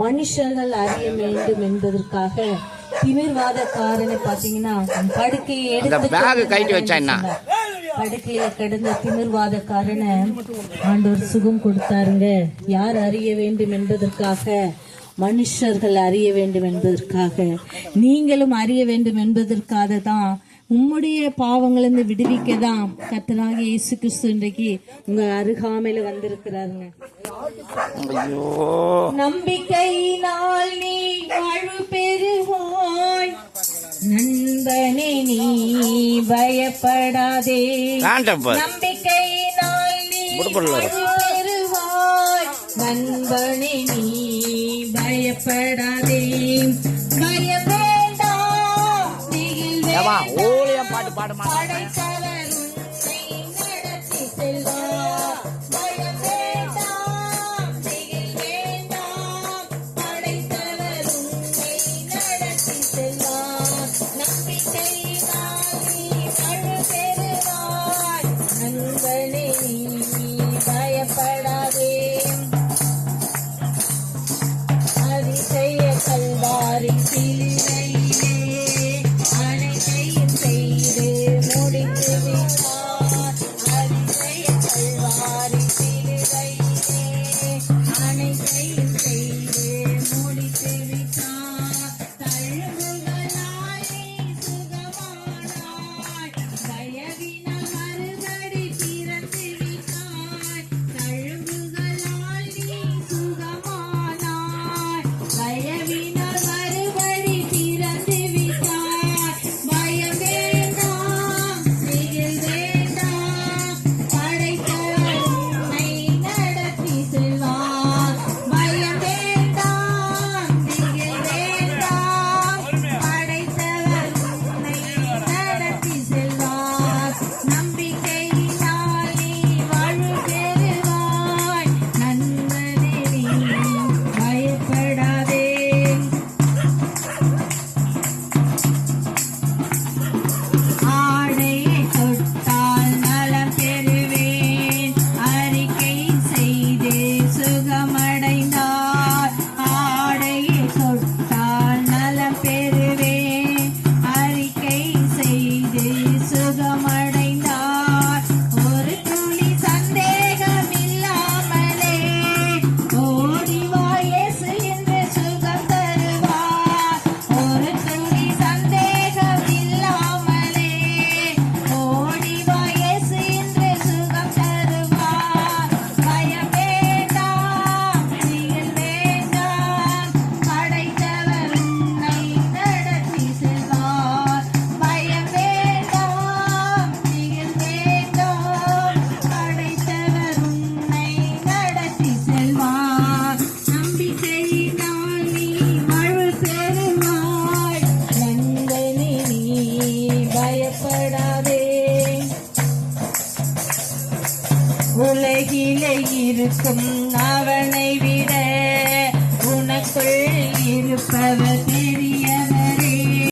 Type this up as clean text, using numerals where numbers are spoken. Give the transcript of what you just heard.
மனுஷர்கள் அறிய வேண்டும் என்பதற்காக திமிர்வாதக்காரனை பாத்தீங்கன்னா படுக்கையை படுக்கையில கிடந்த திமிர்வாதக்காரனை ஆண்டவர் சுகம் கொடுத்தாருங்க. யார் அறிய வேண்டும் என்பதற்காக, மனுஷர்கள் அறிய வேண்டும் என்பதற்காக, நீங்களும் அறிய வேண்டும் என்பதற்காக தான், உம்முடைய பாவங்களிலிருந்து விடுவிக்க தான் கர்த்தராகிய இயேசு கிறிஸ்து இன்றைக்கு உங்க அருகாமையில வந்திருக்கிறாருங்க. நம்பிக்கையினால் நீ வாழ்வு பெறுவாய், நண்பனே நீ பயப்படாதே. நம்பிக்கையினால் நீ வாழ்வு பெறுவாய், நண்பனே நீ பயப்படாதே. பயம் வேண்டாம், திகில் வேண்டாம், படைத்தவர் உன்னை நடத்தி செல்வார். பயம் வேண்டாம், திகில் வேண்டாம், படைத்தவர் உன்னை நடத்தி செல்வார். நம்பிக்கையினால் நீ வாழ்வு பெறுவாய், நண்பனே நீ பயப்படாதே. அதிசய கல்வாரி சிலுவையிலே அனைத்தையும் செய்து முடித்து விட்டார். அதிசய கல்வாரி சிலுவையிலே அனைத்தையும் செய்து முடித்து விட்டார். தழும்புகளால் நீ சுகமானாய், தயவினால் மறுபடி பிறந்து விட்டாய். தழும்புகளால் நீ சுகமானாய், தயவினால் மறுபடி பிறந்து விட்டாய். பயம் வேண்டாம், திகில் வேண்டாம், படைத்தவர் உன்னை நடத்தி செல்வார். பயம் வேண்டாம், திகில் வேண்டாம், படைத்தவர் உன்னை நடத்தி செல்வார். நம்பிக்கையினால் நீ வாழ்வு பெறுவாய், நண்பனே நீ பயப்படாதே. ஆடையை தொட்டால் நலம் பெறுவேன், அறிக்கை செய்து சுகமடைந்தார். ஆடையை தொட்டால் நலம் பெறுவேன், அறிக்கை செய்து சுகமடைந்தார். ஒரு துளி சந்தேகம் இல்லாமலே ஓடி வா இயேசு என்று சுகம் தருவார். ஒரு துளி சந்தேகம் இல்லாமலே ஓடி வா இயேசு என்று சுகம் தருவார். பயம் வேண்டாம், திகில் வேண்டாம், படைத்தவர் உன்னை நடத்தி செல்வார். பயம் வேண்டாம், திகில் வேண்டாம், படைத்தவர் உன்னை நடத்தி செல்வார். நம்பிக்கையினால் நீ வாழ்வு பெறுவாய், நண்பனே நீ பயப்படாதே. உலகிலே இருக்கும் அவனை விட உனக்குள் இருப்பவர்